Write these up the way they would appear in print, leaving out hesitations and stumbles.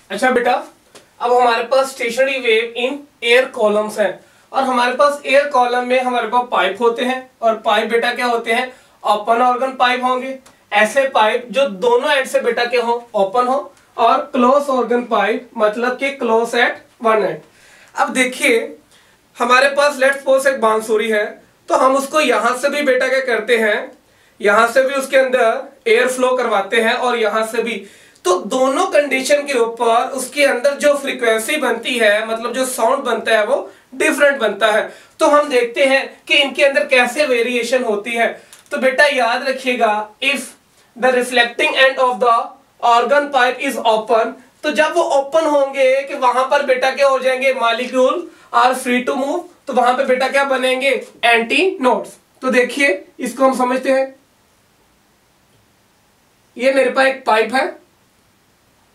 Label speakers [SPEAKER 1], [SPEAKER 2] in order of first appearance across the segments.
[SPEAKER 1] अच्छा बेटा, अब हमारे पास stationary wave in air columns है और हमारे पास एयर कॉलम में हमारे पास पाइप होते हैं और पाइप बेटा क्या होते हैं, ओपन ऑर्गन पाइप होंगे। ऐसे पाइप जो दोनों एंड से बेटा क्या हो, ओपन हो, और क्लोज ऑर्गन पाइप मतलब कि क्लोज एट वन एंड। अब देखिए हमारे पास लेट्स सपोज एक बांसुरी है, तो हम उसको यहां से भी बेटा क्या करते हैं, यहां से भी उसके अंदर एयर फ्लो करवाते हैं और यहां से भी। तो दोनों कंडीशन के ऊपर उसके अंदर जो फ्रीक्वेंसी बनती है, मतलब जो साउंड बनता है, वो डिफरेंट बनता है। तो हम देखते हैं कि इनके अंदर कैसे वेरिएशन होती है। तो बेटा याद रखिएगा, if the reflecting end of the organ pipe is open, तो जब वो ओपन होंगे कि वहां पर बेटा क्या हो जाएंगे, molecule are free to move, तो वहां पे बेटा क्या बनेंगे, एंटी नोड्स। तो देखिए इसको हम समझते हैं, ये मेरे पास एक पाइप है,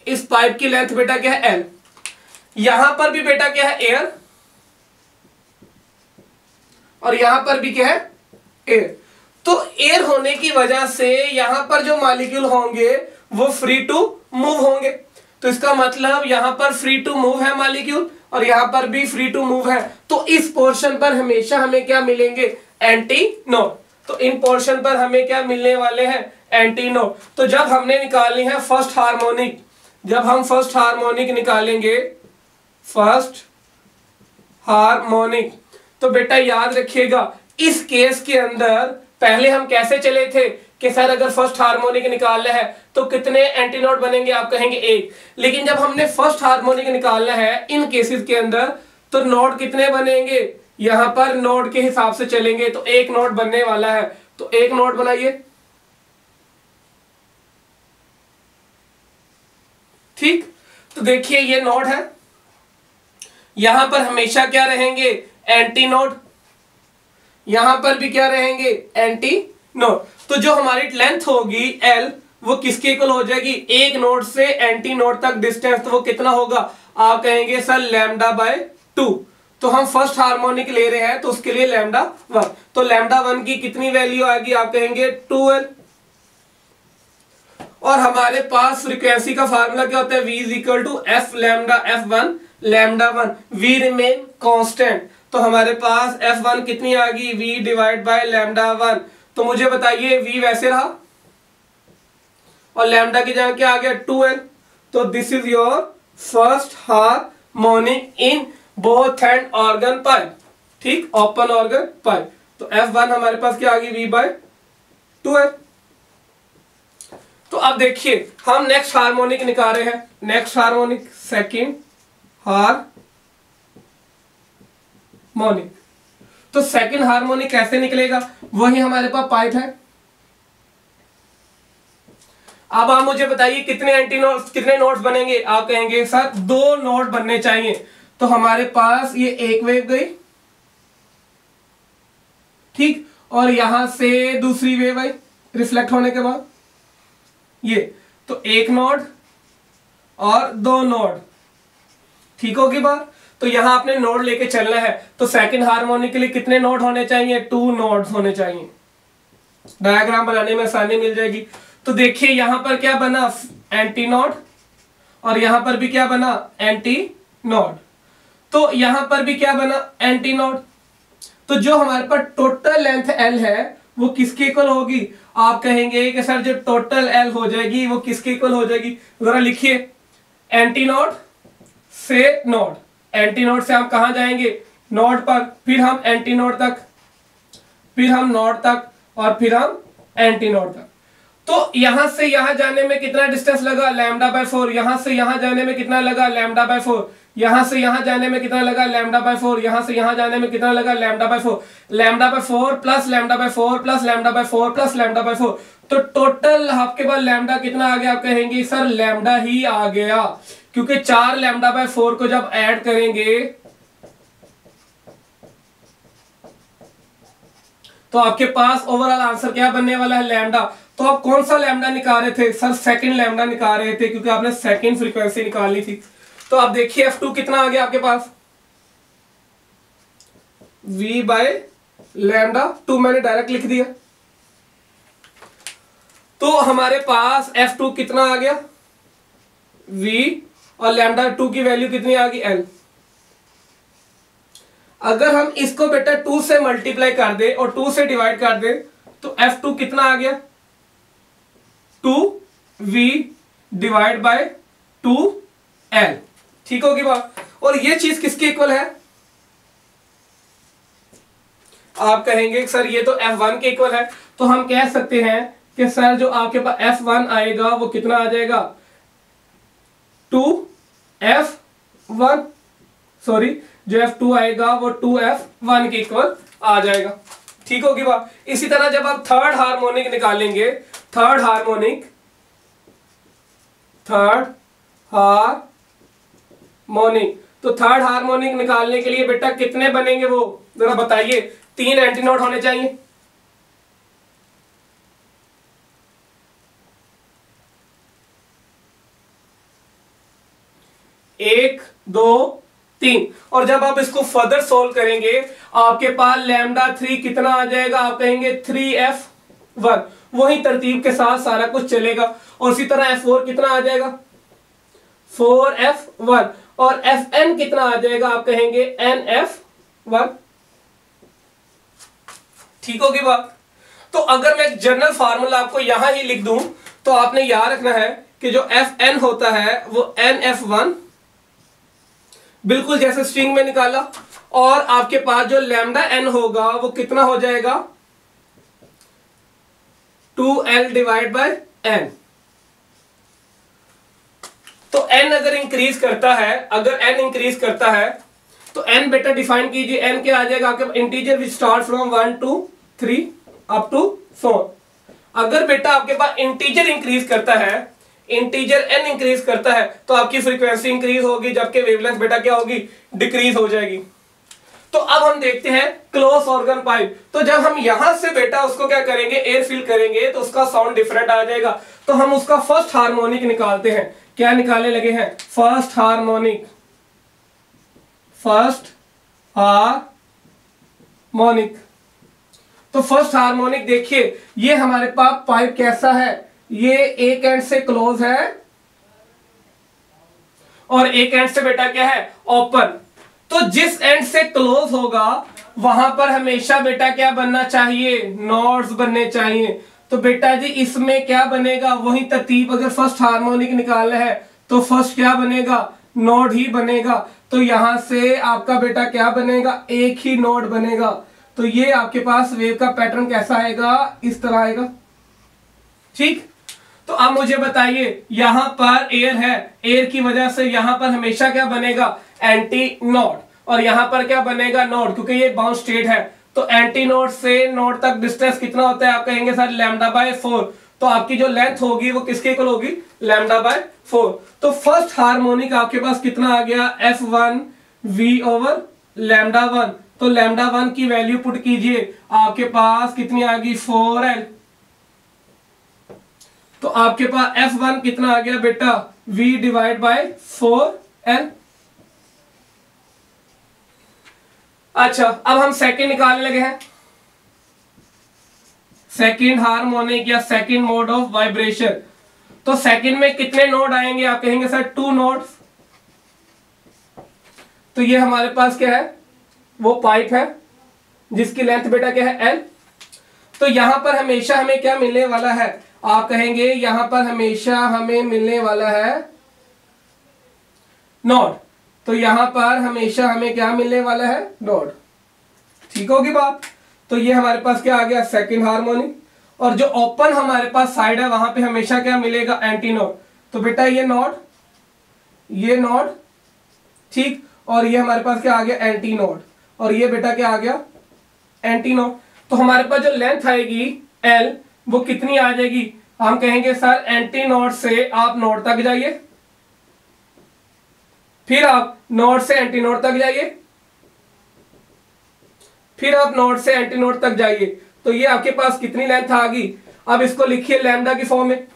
[SPEAKER 1] इस पाइप की लेंथ बेटा क्या है L, यहां पर भी बेटा क्या है एयर और यहां पर भी क्या है एयर। तो एयर होने की वजह से यहां पर जो मॉलिक्यूल होंगे वो फ्री टू मूव होंगे। तो इसका मतलब यहां पर फ्री टू मूव है मॉलिक्यूल और यहां पर भी फ्री टू मूव है। तो इस पोर्शन पर हमेशा हमें क्या मिलेंगे, एंटी नोड। तो इन पोर्शन पर हमें क्या मिलने वाले हैं, एंटी नोड। तो जब हमने निकालनी है फर्स्ट हार्मोनिक, जब हम फर्स्ट हार्मोनिक निकालेंगे, फर्स्ट हार्मोनिक, तो बेटा याद रखिएगा इस केस के अंदर पहले हम कैसे चले थे कि सर अगर फर्स्ट हार्मोनिक निकालना है तो कितने एंटीनोड बनेंगे, आप कहेंगे एक। लेकिन जब हमने फर्स्ट हार्मोनिक निकालना है इन केसेस के अंदर, तो नोड कितने बनेंगे, यहां पर नोड के हिसाब से चलेंगे तो एक नोड बनने वाला है। तो एक नोड बनाइए, ठीक। तो देखिए ये नोड है, यहां पर हमेशा क्या रहेंगे, एंटी नोड, यहां पर भी क्या रहेंगे, एंटी नोड। तो जो हमारी लेंथ होगी L, वो किसके इक्वल हो जाएगी, एक नोड से एंटी नोड तक डिस्टेंस, तो वो कितना होगा, आप कहेंगे सर लैम्डा बाय 2। तो हम फर्स्ट हार्मोनिक ले रहे हैं तो उसके लिए लैम्डा 1, तो लैम्डा 1 की कितनी वैल्यू आएगी, आप कहेंगे 2L। और हमारे पास फ्रीक्वेंसी का फार्मूला क्या होता है, V is equal to F lambda F1 lambda 1, V remain constant. तो हमारे पास F1 कितनी आ गई, V डिवाइड बाय लैम्डा 1। तो मुझे बताइए V वैसे रहा और लैम्डा की जगह क्या आ गया, 2L। तो this is your first harmonic in both and organ pipe, ठीक, ओपन ऑर्गन पाइप। तो F1 हमारे पास क्या आ गई, V बाय 2L। तो अब देखिए हम नेक्स्ट हार्मोनिक निकाल रहे हैं, नेक्स्ट हार्मोनिक, सेकंड हार्मोनिक। तो सेकंड हार्मोनिक कैसे निकलेगा, वही हमारे पास पाइप है। अब आप मुझे बताइए कितने एंटी नोड्स, कितने नोड्स बनेंगे, आप कहेंगे सर 2 नोड बनने चाहिए। तो हमारे पास ये एक वेव गई, ठीक, और यहां से दूसरी वेव आई रिफ्लेक्ट होने के बाद, ये तो एक नोड और 2 नोड, ठीक होगी बात। तो यहां आपने नोड लेके चलना है, तो सेकंड हार्मोनिक के लिए कितने नोड होने चाहिए, 2 नोड्स होने चाहिए। डायग्राम बनाने में आसानी मिल जाएगी। तो देखिए यहां पर क्या बना, एंटी नोड, और यहां पर भी क्या बना, एंटी नोड। तो यहां पर भी क्या बना, एंटी नोड। तो जो हमारे पास टोटल लेंथ L है वो किसके इक्वल होगी, आप कहेंगे कि सर जो टोटल L हो जाएगी वो किसके इक्वल हो जाएगी, जरा लिखिए, एंटी नोड से नोड, एंटी नोड से हम कहां जाएंगे, नोड पर, फिर हम एंटी नोड तक, फिर हम नोड तक, और फिर हम एंटी नोड तक। तो यहां से यहां जाने में कितना डिस्टेंस लगा, लैम्डा बाय 4। यहां से यहां जाने में कितना लगा, लैम्डा बाय 4। यहां से यहां जाने में कितना लगा, लैम्डा बाय 4। यहां से यहां जाने में कितना लगा, lambda by 4। Lambda by 4 plus lambda by 4 plus lambda by 4 plus lambda by 4। तो टोटल आपके पास लैम्डा कितना आ गया, आप कहेंगे सर लैम्डा ही आ गया, क्योंकि 4 लैम्डा बाय 4 को जब ऐड करेंगे तो आपके पास ओवरऑल आंसर क्या बनने वाला है, लैम्डा। तो आप कौन सा लैम्डा निकाल रहे थे, सर सेकंड लैम्डा निकाल रहे थे, क्योंकि आपने सेकंड फ्रीक्वेंसी निकालनी थी। तो आप देखिए F2 कितना आ गया आपके पास, V बाय लैम्डा 2, मैंने डायरेक्ट लिख दिया। तो हमारे पास F2 कितना आ गया, V और लैम्डा 2 की वैल्यू कितनी आ गई n। अगर हम इसको बेटा 2 से मल्टीप्लाई कर दे और 2 से डिवाइड कर दे तो F2 कितना आ गया 2v डिवाइड बाय 2l। ठीक होगी बात। और ये चीज किसके इक्वल है, आप कहेंगे सर ये तो F1 के इक्वल है। तो हम कह सकते हैं कि सर जो आपके पास F1 आएगा वो कितना आ जाएगा 2F1, सॉरी जो F2 आएगा वो 2F1 के इक्वल आ जाएगा। ठीक होगी बात। इसी तरह जब आप थर्ड हार्मोनिक निकालेंगे, थर्ड हार्मोनिक तो थर्ड हार्मोनिक निकालने के लिए बेटा कितने बनेंगे वो जरा बताइए। 3 एंटीनोड होने चाहिए। एक, दो, तीन। और जब आप इसको फर्दर सोल्व करेंगे आपके पास लैम्डा 3 कितना आ जाएगा, आप कहेंगे 3F1। वही तरतीब के साथ सारा कुछ चलेगा। और इसी तरह F4 कितना आ जाएगा 4F1। और Fn कितना आ जाएगा, आप कहेंगे NF1। ठीक होगी बात। तो अगर मैं जनरल फार्मूला आपको यहां ही लिख दूं तो आपने याद रखना है कि जो Fn होता है वो NF1, बिल्कुल जैसे स्ट्रिंग में निकाला। और आपके पास जो लैम्डा n होगा वो कितना हो जाएगा 2l डिवाइड बाय n। तो n अगर इंक्रीज करता है, अगर n इंक्रीज करता है तो n बेटा डिफाइन कीजिए। n क्या आ जाएगा आपके integer which start from 1 2 3 up to 4। अगर बेटा आपके पास इंटीजर इंक्रीज करता है, इंटीजर n इंक्रीज करता है तो आपकी फ्रीक्वेंसी इंक्रीज होगी, जबकि वेवलेंथ बेटा क्या होगी डिक्रीज हो जाएगी। तो अब हम देखते हैं क्लोज ऑर्गन पाइप। तो जब हम यहां से बेटा उसको क्या करेंगे एयर फिल करेंगे तो उसका साउंड डिफरेंट आ जाएगा। तो हम उसका फर्स्ट हार्मोनिक निकालते हैं। क्या निकालने लगे हैं, फर्स्ट हार्मोनिक। First harmonic. तो फर्स्ट हार्मोनिक देखिए ये हमारे पास पाइप कैसा है, ये एक एंड से क्लोज है और एक एंड से बेटा क्या है ओपन। तो जिस एंड से क्लोज होगा वहां पर हमेशा बेटा क्या बनना चाहिए, नोड्स बनने चाहिए। तो बेटा जी इसमें क्या बनेगा, वही तरतीब। अगर फर्स्ट हार्मोनिक निकालना है तो फर्स्ट क्या बनेगा, नोड ही बनेगा। तो यहां से आपका बेटा क्या बनेगा, एक ही नोड बनेगा। तो ये आपके पास वेव का पैटर्न कैसा आएगा, इस तरह आएगा। ठीक। तो अब मुझे बताइए यहां पर एयर है, एयर की वजह से यहां पर हमेशा क्या बनेगा एंटी नोड, और यहां पर क्या बनेगा नोड, क्योंकि ये बाउंड स्टेट है। तो एंटी नोड से नोड तक डिस्टेंस कितना होता है, आप कहेंगे सर लैम्डा बाय 4। तो आपकी जो लेंथ होगी वो किसके इक्वल होगी, लैम्डा बाय 4। तो फर्स्ट हार्मोनिक आपके पास कितना आ गया F1 V ओवर लैम्डा 1। तो लैम्डा 1 की वैल्यू पुट कीजिए, आपके पास कितनी आ गई 4L। तो आपके पास F1 कितना आ गया बेटा V डिवाइड बाय 4L। अच्छा अब हम सेकंड निकालने लगे हैं, सेकंड हार्मोनिक या सेकंड मोड ऑफ वाइब्रेशन। तो सेकंड में कितने नोड आएंगे, आप कहेंगे सर 2 नोड्स। तो ये हमारे पास क्या है, वो पाइप है जिसकी लेंथ बेटा क्या है L। तो यहां पर हमेशा हमें क्या मिलने वाला है, आप कहेंगे यहां पर हमेशा हमें मिलने वाला है नोड। तो यहां पर हमेशा हमें क्या मिलने वाला है नोड। ठीक होगी बात। तो ये हमारे पास क्या आ गया सेकंड हार्मोनिक। और जो ओपन हमारे पास साइड है वहां पे हमेशा क्या मिलेगा एंटी नोड। तो बेटा ये नोड, ये नोड, ठीक। और ये हमारे पास क्या आ गया एंटी नोड, और ये बेटा क्या आ गया एंटी नोड। तो हमारे पास जो लेंथ आएगी L वो कितनी आ जाएगी, हम कहेंगे सर एंटी नोड से आप नोड तक जाइए, फिर आप नोड से एंटी नोड तक जाइए, फिर आप नोड से एंटी नोड तक जाइए। तो ये आपके पास कितनी लेंथ आ गई। अब इसको लिखिए लैम्डा की फॉर्म में।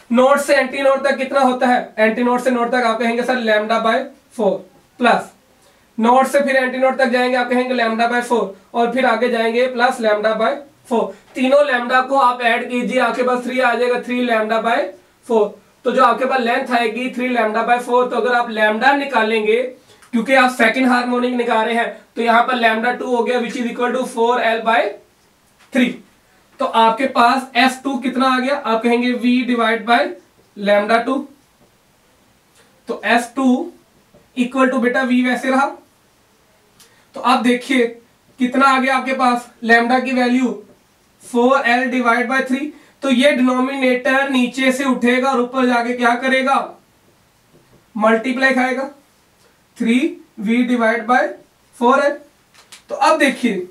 [SPEAKER 1] नोड से एंटी नोड तक कितना होता है, एंटी नोड से नोड तक आप कहेंगे sir lambda by 4 plus node से फिर एंटी नोड तक जाएंगे आप कहेंगे लैम्डा बाय 4 और फिर आगे जाएंगे प्लस लैम्डा बाय 4। तीनों लैम्डा को आप ऐड कीजिए, आपके पास 3 आ जाएगा, 3 लैम्डा बाय 4। तो जो आपके पास लेंथ आएगी 3 लैम्डा बाय 4। तो अगर आप लैम्डा निकालेंगे, क्योंकि आप सेकंड हार्मोनिक निकाल रहे हैं, तो यहां पर लैम्डा 2 हो गया which is equal to 4L by 3। तो आपके पास F2 कितना आ गया, आप कहेंगे V डिवाइड बाय लैम्डा 2। तो F2 इक्वल टू बेटा V वैसे रहा। तो आप देखिए कितना आ गया आपके पास, लैम्डा की वैल्यू 4L डिवाइड बाय 3। तो ये डिनोमिनेटर नीचे से उठेगा और ऊपर जाके क्या करेगा, मल्टीप्लाई खाएगा, 3V डिवाइड बाय 4L। तो अब देखिए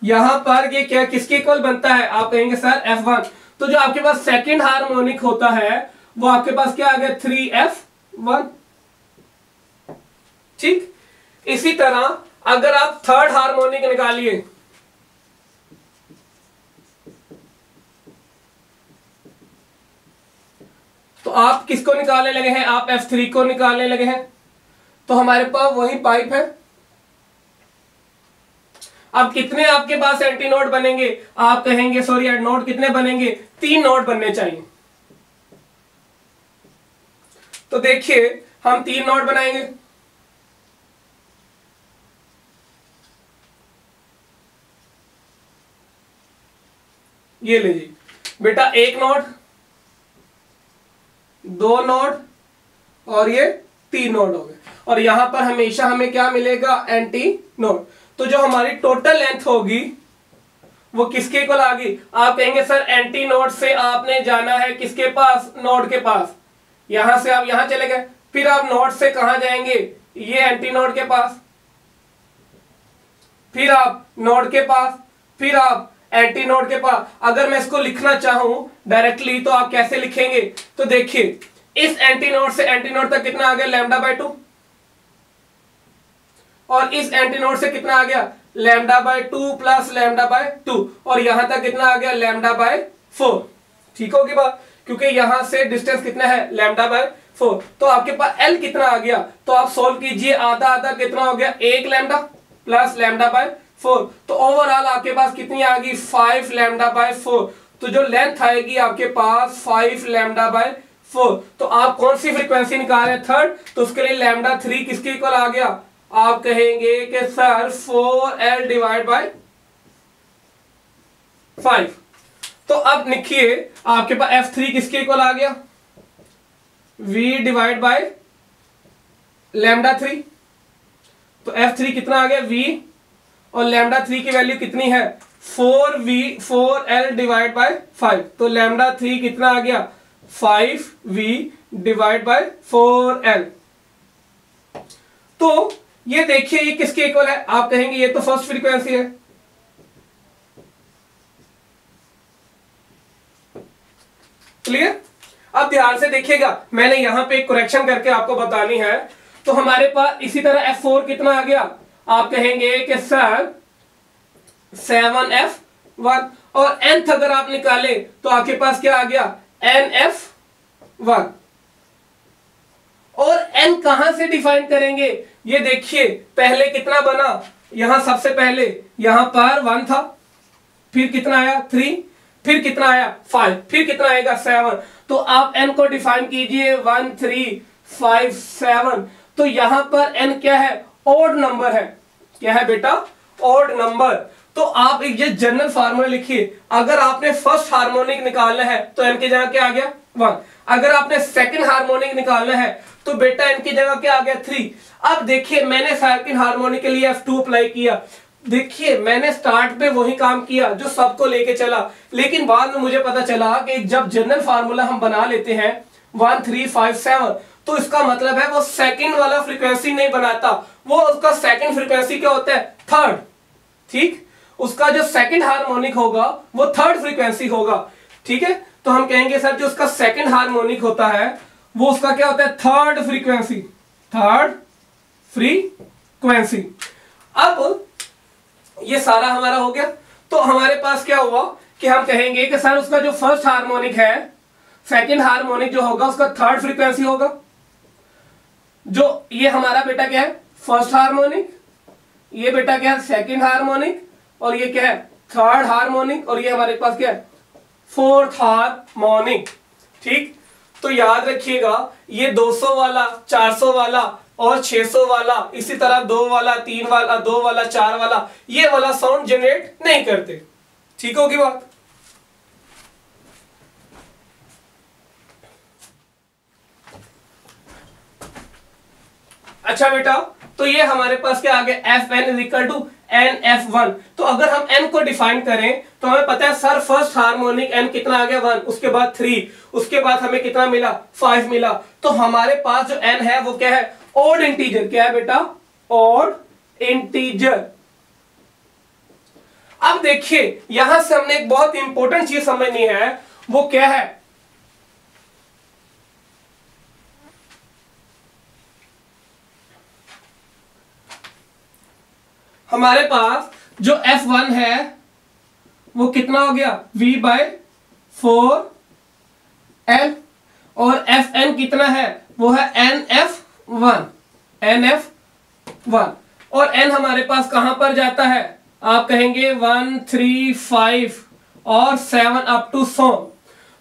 [SPEAKER 1] यहां पर ये क्या किसके इक्वल बनता है, आप कहेंगे सर F1। तो जो आपके पास सेकंड हार्मोनिक होता है वो आपके पास क्या आ गया, 3F1। ठीक, इसी तरह अगर आप थर्ड हार्मोनिक निकालिए, तो आप किसको निकालने लगे हैं, आप F3 को निकालने लगे हैं। तो हमारे पास वही पाइप है। अब कितने आपके पास एंटी नोड बनेंगे, आप कहेंगे सॉरी एड नोड कितने बनेंगे, 3 नोड बनने चाहिए। तो देखिए हम 3 नोड बनाएंगे। ये लीजिए बेटा, 1 नोड, 2 नोड और ये 3 नोड हो गए। और यहां पर हमेशा हमें क्या मिलेगा, एंटी नोड। तो जो हमारी टोटल लेंथ होगी वो किसके इक्वल आ गई, आप कहेंगे सर एंटी नोड से आपने जाना है किसके पास, नोड के पास। यहां से आप यहां चले गए, फिर आप नोड से कहां जाएंगे, ये एंटी नोड के पास, फिर आप नोड के पास, फिर आप एंटी नोड के पास। अगर मैं इसको लिखना चाहूं डायरेक्टली तो आप कैसे लिखेंगे, तो देखिए इस एंटी नोड से एंटी नोड तक कितना आ गया, लैम्डा बाय 2। और इस एंटी नोड से कितना आ गया, lambda by 2 plus lambda by 2। और यहां तक कितना आ गया, लैम्डा बाय 4। ठीक होगी बात, क्योंकि यहां से डिस्टेंस कितना है, लैम्डा बाय 4। तो आपके पास L कितना आ गया, तो आप सोल्व कीजिए, आधा आधा कितना हो गया, 1 लैम्डा प्लस लैम्डा बाय 4। तो ओवरऑल आपके पास कितनी आ गई, 5 लैम्डा बाय 4। तो जो लेंथ आएगी आपके पास 5 लैम्डा बाय 4। तो आप कौन सी फ्रीक्वेंसी निकाल रहे हैं, थर्ड। तो उसके लिए लैम्डा 3 किसके इक्वल आ गया, आप कहेंगे कि सर 4L डिवाइड बाय 5। तो अब लिखिए आपके पास F3 किसके इक्वल आ गया, V डिवाइड बाय लैम्डा 3। तो F3 कितना आ गया, V, और लैम्डा 3 की वैल्यू कितनी है, 4L डिवाइड बाय 5। तो लैम्डा 3 कितना आ गया, 5V डिवाइड बाय 4L। तो ये देखिए ये किसके इक्वल है, आप कहेंगे ये तो फर्स्ट फ्रीक्वेंसी है। क्लियर। अब ध्यान से देखिएगा, मैंने यहां पे एक करेक्शन करके आपको बतानी है। तो हमारे पास इसी तरह F4 कितना आ गया, आप कहेंगे कि सर 7F1। और nth अगर आप निकाले तो आपके पास क्या आ गया, NF1। और n कहां से डिफाइन करेंगे, ये देखिए पहले कितना बना, यहां सबसे पहले यहां पर 1 था, फिर कितना आया 3, फिर कितना आया 5, फिर कितना आएगा 7। तो आप n को डिफाइन कीजिए 1 3 5 7। तो यहां पर n क्या है, ऑड नंबर है। क्या है बेटा, ऑड नंबर। तो आप एक ये जनरल फार्मूला लिखिए, अगर आपने फर्स्ट हार्मोनिक निकालना है तो n की जगह क्या आ गया 1। अगर आपने सेकंड हार्मोनिक निकालना है तो बेटा n की जगह क्या आ गया 3। अब देखिए मैंने सेकंड हार्मोनिक के लिए F2 अप्लाई किया। देखिए मैंने स्टार्ट पे वही काम किया जो सबको लेके चला, लेकिन बाद में मुझे पता चला कि जब जनरल फार्मूला हम बना लेते हैं 1 3 5 7, तो इसका मतलब है वो सेकंड वाला फ्रीक्वेंसी नहीं बनाता, वो उसका सेकंड फ्रीक्वेंसी क्या होता है, थर्ड। ठीक, उसका जो सेकंड हार्मोनिक होगा वो थर्ड फ्रीक्वेंसी होगा। ठीक है, तो हम कहेंगे सर जो उसका सेकंड हार्मोनिक होता है वो उसका क्या होता है, थर्ड फ्रीक्वेंसी, थर्ड फ्रीक्वेंसी। अब ये सारा हमारा हो गया। तो हमारे पास क्या हुआ कि हम कहेंगे कि सर उसका जो फर्स्ट हार्मोनिक है, सेकंड हार्मोनिक जो होगा उसका थर्ड फ्रीक्वेंसी होगा। जो ये हमारा बेटा क्या है, फर्स्ट हार्मोनिक, ये बेटा क्या है सेकंड हार्मोनिक, और ये क्या है थर्ड हार्मोनिक, और ये हमारे पास क्या है फोर्थ हार्मोनिक। ठीक, तो याद रखिएगा ये 200 वाला, 400 वाला और 600 वाला, इसी तरह 2 वाला, 3 वाला, 2 वाला, 4 वाला, ये वाला साउंड जनरेट नहीं करते। ठीक होगी बात। अच्छा बेटा, तो ये हमारे पास क्या आ गया, F n is equal to n F one. तो अगर हम एन को डिफाइन करें तो हमें पता है सर फर्स्ट हार्मोनिक एन कितना आ गया 1, उसके बाद 3, उसके बाद हमें कितना मिला 5 मिला। तो हमारे पास जो एन है वो क्या है, ऑड इंटीजर। क्या है बेटा, ऑड इंटीजर। अब देखिए यहां से हमने एक बहुत इंपॉर्टेंट चीज समझनी है, वो क्या है, हमारे पास जो F1 है वो कितना हो गया V/4L और Fn कितना है, वो है NF1। और n हमारे पास कहां पर जाता है, आप कहेंगे 1, 3, 5 और 7 अप टू 100।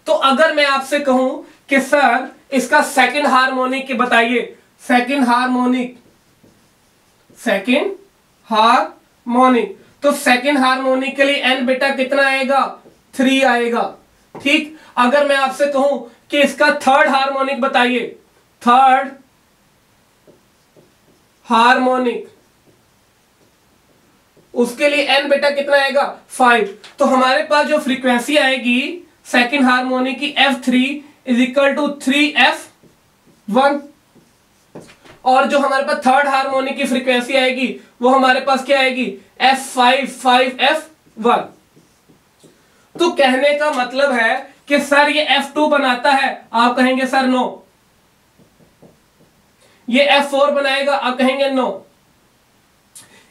[SPEAKER 1] तो अगर मैं आपसे कहूं कि सर इसका सेकंड हार्मोनिक बताइए, सेकंड हार्मोनिक, तो सेकंड हार्मोनिक के लिए n बेटा कितना आएगा, 3 आएगा। ठीक, अगर मैं आपसे कहूं कि इसका थर्ड हार्मोनिक बताइए, थर्ड हार्मोनिक, उसके लिए n बेटा कितना आएगा 5। तो हमारे पास जो फ्रीक्वेंसी आएगी सेकंड हार्मोनिक की F3 is equal to 3F1, और जो हमारे पास थर्ड हार्मोनिक की फ्रीक्वेंसी आएगी वो हमारे पास क्या आएगी F5 5F1। तो कहने का मतलब है कि सर ये F2 बनाता है, आप कहेंगे सर नो। ये F4 बनाएगा, आप कहेंगे नो।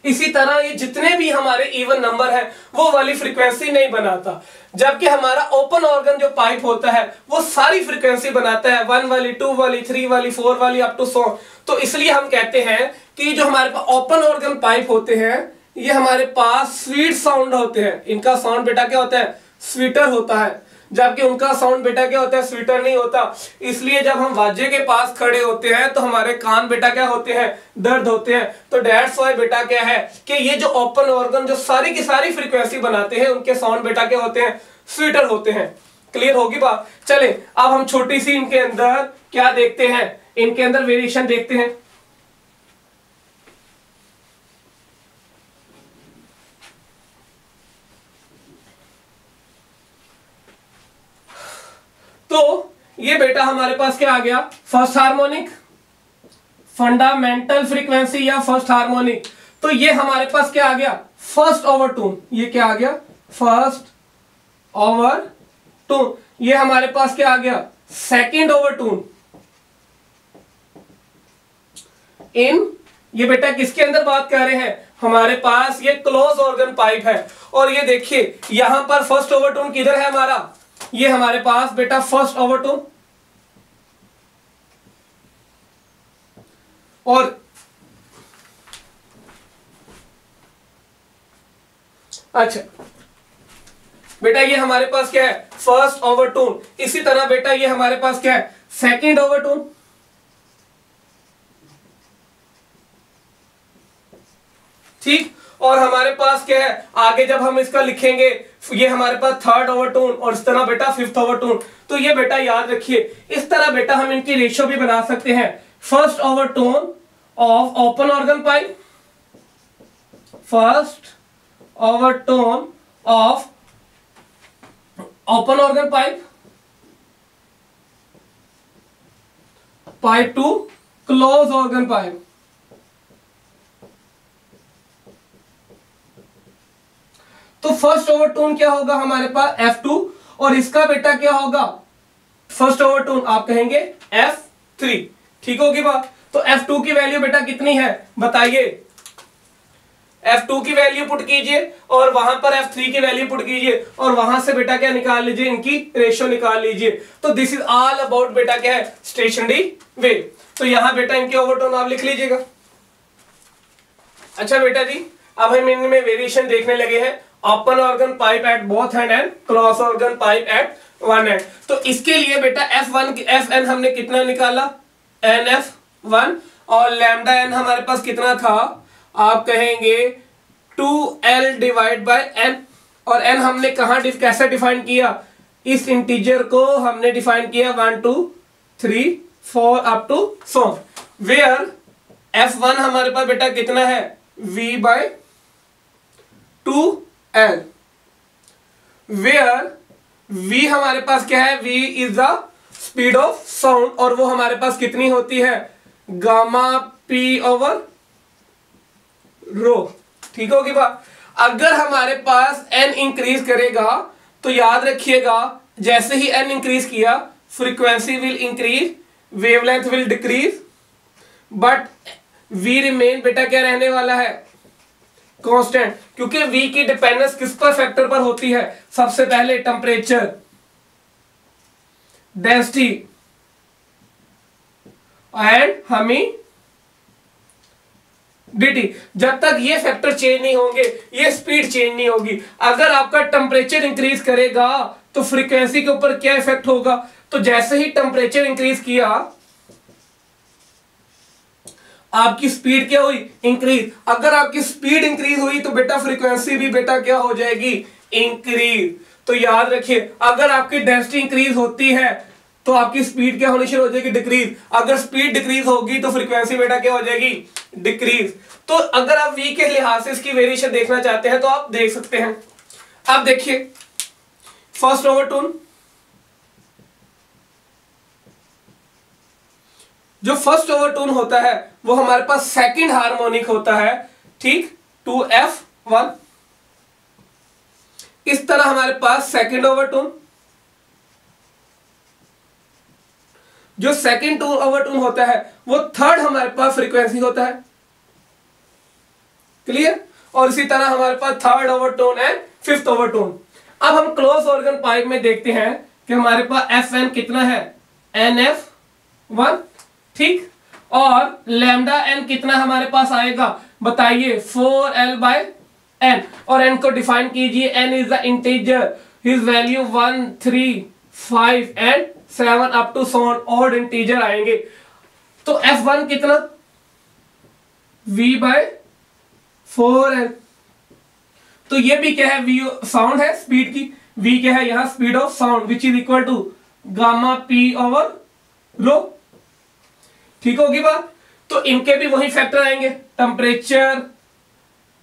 [SPEAKER 1] इसी तरह ये जितने भी हमारे इवन नंबर है वो वाली फ्रीक्वेंसी नहीं बनाता, जबकि हमारा ओपन ऑर्गन जो पाइप होता है वो सारी फ्रीक्वेंसी बनाता है, 1 वाली, 2 वाली, 3 वाली, 4 वाली अप टू 100। तो इसलिए हम कहते हैं कि जो हमारे पास ओपन ऑर्गन पाइप होते हैं ये हमारे पास स्वीट साउंड होते हैं। इनका साउंड बेटा क्या होता है, स्वीटर होता है, जबकि उनका साउंड बेटा क्या होता है, स्वीटर नहीं होता। इसलिए जब हम वाद्य के पास खड़े होते हैं तो हमारे कान बेटा क्या होते हैं, दर्द होते हैं। तो दैट्स व्हाई बेटा क्या है कि ये जो ओपन ऑर्गन जो सारी की सारी फ्रीक्वेंसी बनाते हैं उनके साउंड बेटा क्या होते हैं, स्वीटर होते हैं। क्लियर होगी बात। चले अब हम छोटी सी इनके अंदर क्या देखते हैं, इनके अंदर वेरिएशन देखते हैं। तो ये बेटा हमारे पास क्या आ गया, फर्स्ट हार्मोनिक, फंडामेंटल फ्रीक्वेंसी या फर्स्ट हार्मोनिक। तो ये हमारे पास क्या आ गया, फर्स्ट ओवरटोन। ये क्या आ गया, फर्स्ट ओवरटोन। ये हमारे पास क्या आ गया, सेकंड ओवरटोन। इन ये बेटा किसके अंदर बात कर रहे हैं, हमारे पास ये क्लोज ऑर्गन पाइप है। और ये देखिए यहां पर फर्स्ट ओवरटोन किधर है हमारा, ये हमारे पास बेटा फर्स्ट ओवरटोन। और अच्छा बेटा ये हमारे पास क्या है, फर्स्ट ओवरटोन। इसी तरह बेटा ये हमारे पास क्या है, सेकंड ओवरटोन। ठीक, और हमारे पास क्या है आगे जब हम इसका लिखेंगे ये हमारे पास थर्ड ओवरटोन और इस तरह बेटा फिफ्थ ओवरटोन। तो ये बेटा याद रखिए इस तरह बेटा हम इनकी रेशियो भी बना सकते हैं। First overtone of open organ pipe, first overtone of open organ pipe to close organ pipe. तो फर्स्ट ओवरटोन क्या होगा हमारे पास F2 और इसका बेटा क्या होगा फर्स्ट ओवरटोन, आप कहेंगे F3। ठीक होगी बात। तो F2 की वैल्यू बेटा कितनी है बताइए, F2 की वैल्यू पुट कीजिए और वहां पर F3 की वैल्यू पुट कीजिए और वहां से बेटा क्या निकाल लीजिए, इनकी रेशियो निकाल लीजिए। तो दिस इज ऑल अबाउट बेटा क्या है, स्टेशनरी वेव। तो यहां बेटा इनके ओवरटोन आप लिख लीजिएगा। अच्छा बेटा जी अब हम इनमें वेरिएशन देखने लगे हैं open organ pipe at both end end close organ pipe at one end. तो इसके लिए बेटा Fn हमने कितना निकाला, NF1, और लैम्डा n हमारे पास कितना था, आप कहेंगे 2L डिवाइड बाय n, और n हमने कहाँ कैसे डिफाइन किया, इस इंटीजर को हमने डिफाइन किया 1 2 3 4 up to so, where F1 हमारे पास बेटा कितना है, V bye 2L, where V हमारे पास क्या है, V is the speed of sound, और वो हमारे पास कितनी होती है, गामा P ओवर रो। ठीक होगी बात। अगर हमारे पास n इंक्रीज करेगा तो याद रखिएगा, जैसे ही n इंक्रीज किया frequency will increase, wavelength will decrease, but v remain बेटा क्या रहने वाला है, कांस्टेंट, क्योंकि v की डिपेंडेंस किस पर फैक्टर पर होती है, सबसे पहले टेम्परेचर, डेंसिटी एंड ह्यूमिडिटी। जब तक ये फैक्टर चेंज नहीं होंगे ये स्पीड चेंज नहीं होगी। अगर आपका टेम्परेचर इंक्रीज करेगा तो फ्रीक्वेंसी के ऊपर क्या इफेक्ट होगा, तो जैसे ही टेम्परेचर इंक्रीज किया आपकी स्पीड क्या हुई, इंक्रीज। अगर आपकी स्पीड इंक्रीज हुई तो बेटा फ्रीक्वेंसी भी बेटा क्या हो जाएगी, इंक्रीज। तो याद रखिए, अगर आपकी डेंसिटी इंक्रीज होती है तो आपकी स्पीड क्या होनी शुरू हो जाएगी, डिक्रीज। अगर स्पीड डिक्रीज होगी तो फ्रीक्वेंसी बेटा क्या हो जाएगी, डिक्रीज। तो अगर आप v के लिहाज से इसकी वेरिएशन देखना चाहते हैं तो आप देख सकते हैं। अब देखिए फर्स्ट ओवरटोन, जो फर्स्ट ओवरटोन होता है वो हमारे पास सेकंड हार्मोनिक होता है, ठीक, 2F1। इस तरह हमारे पास सेकंड ओवरटोन, जो सेकंड ओवरटोन होता है वो थर्ड हमारे पास फ्रीक्वेंसी होता है, क्लियर। और इसी तरह हमारे पास third overtone and fifth overtone. अब हम क्लोज ऑर्गन पाइप में देखते हैं कि हमारे पास Fn कितना है, NF1, ठीक, और लैम्डा n कितना हमारे पास आएगा, बताइए, 4L बाय n, और n को डिफाइन कीजिए, n is the integer, his value 1 3 5 and 7 up to so on odd integer आएंगे। तो F1 कितना, V बाय 4L। तो ये भी क्या है, V साउंड है स्पीड की, V क्या है यहां, speed of sound, which is equal to gamma P over rho. ठीक होगी बात। तो इनके भी वही फैक्टर आएंगे, टेम्परेचर,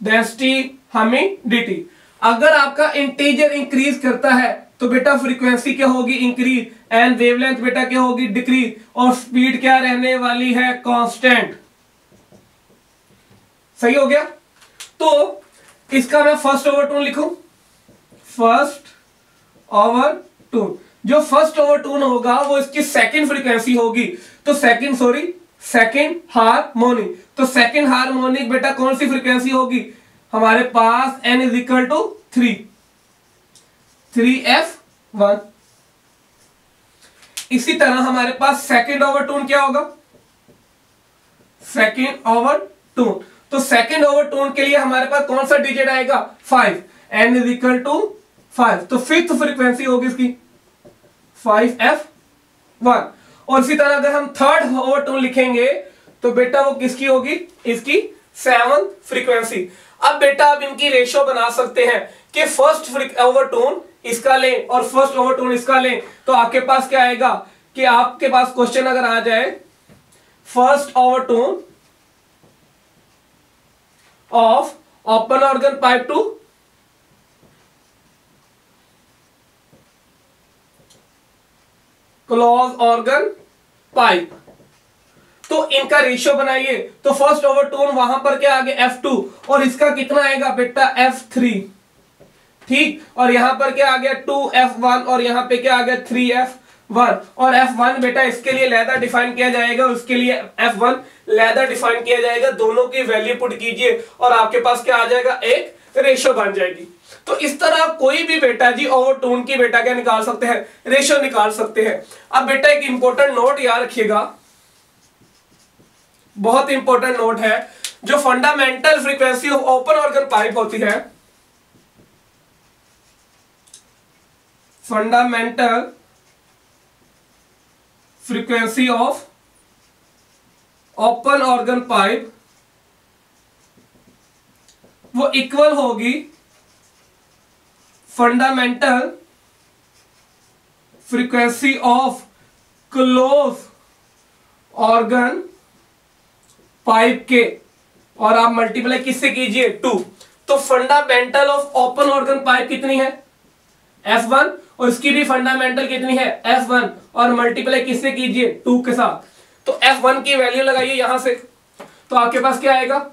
[SPEAKER 1] डेंसिटी, ह्यूमिडिटी। अगर आपका इंटीजर इंक्रीज करता है तो बेटा फ्रीक्वेंसी क्या होगी, इंक्रीज, एंड वेवलेंथ बेटा क्या होगी, डिक्रीज, और स्पीड क्या रहने वाली है, कांस्टेंट। सही हो गया। तो इसका मैं फर्स्ट ओवरटोन लिखूं, फर्स्ट ओवरटोन, जो फर्स्ट ओवरटोन होगा वो इसकी सेकंड फ्रीक्वेंसी होगी, तो सेकंड हार्मोनिक। तो सेकंड हार्मोनिक बेटा कौन सी फ्रीक्वेंसी होगी, हमारे पास n is equal to 3F1। इसी तरह हमारे पास सेकंड ओवरटोन क्या होगा, सेकंड ओवरटोन। तो सेकंड ओवरटोन के लिए हमारे पास कौन सा डिजिट आएगा, 5, n इज इक्वल टू 5। तो फिफ्थ फ्रीक्वेंसी होगी इसकी 5F1। और इसी तरह अगर हम थर्ड ओवरटोन लिखेंगे तो बेटा वो किसकी होगी, इसकी 7th फ्रीक्वेंसी। अब बेटा आप इनकी रेशियो बना सकते हैं कि फर्स्ट ओवरटोन इसका लें और फर्स्ट ओवरटोन इसका लें, तो आपके पास क्या आएगा कि आपके पास क्वेश्चन अगर आ जाए first overtone of open organ pipe to close organ pipe, तो इनका रेशियो बनाइए। तो फर्स्ट ओवरटोन वहां पर क्या आ गया, F2, और इसका कितना आएगा बेटा, F3, ठीक, और यहां पर क्या आ गया 2F1, और यहां पे क्या आ गया 3F1। और F1 बेटा इसके लिए लैदा डिफाइन किया जाएगा, उसके लिए F1 लैदा डिफाइन किया जाएगा, दोनों की वैल्यू पुट कीजिए और आपके पास क्या आ जाएगा, एक रेशियो बन जाएगी। तो इस तरह कोई भी बेटा जी ओवरटोन की बेटा क्या निकाल सकते हैं, रेशियो निकाल सकते हैं। अब बेटा एक इंपॉर्टेंट नोट याद रखिएगा, बहुत इंपॉर्टेंट नोट है, जो fundamental frequency of open organ pipe होती है fundamental frequency of open organ pipe वो इक्वल होगी fundamental frequency of close organ pipe के, और आप मल्टीप्लाई किससे कीजिए 2। तो fundamental of open organ pipe कितनी है F1, और इसकी भी फंडामेंटल कितनी है F1, और मल्टीप्लाई किससे कीजिए 2 के साथ। तो F1 की वैल्यू लगाइए यहां से, तो आपके पास क्या आएगा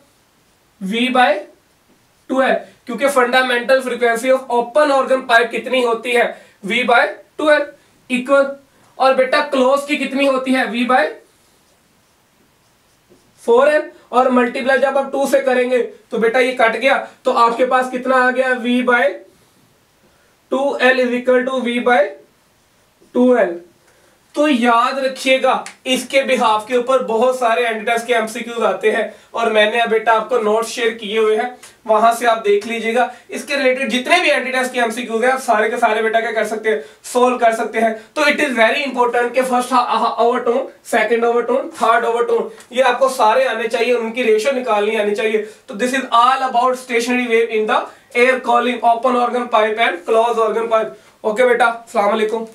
[SPEAKER 1] V/12, क्योंकि fundamental frequency of open organ pipe कितनी होती है V/12 इक्वल, और बेटा क्लोज की कितनी होती है V/4N, और मल्टीप्लाई जब आप 2 से करेंगे तो बेटा ये कट गया, तो आपके पास कितना आ गया V/2L is equal to V/2L। तो याद रखिएगा इसके बिहाफ के ऊपर बहुत सारे एंटीटेस्ट के एमसीक्यूज आते हैं, और मैंने अब बेटा आपको नोट्स शेयर किए हुए हैं, वहां से आप देख लीजिएगा। इसके रिलेटेड जितने भी एंटीटेस्ट के एमसीक्यूज हैं आप सारे के सारे बेटा क्या कर सकते हैं, सोल्व कर सकते हैं। तो इट इज वेरी इंपॉर्टेंट कि first overtone, second overtone, third overtone, ये आपको सारे आने चाहिए, उनकी रेशियो निकालनी आनी चाहिए। तो this is all about stationery wave in the air calling, open organ pipe and close organ pipe. Okay बेटा, अस्सलाम वालेकुम।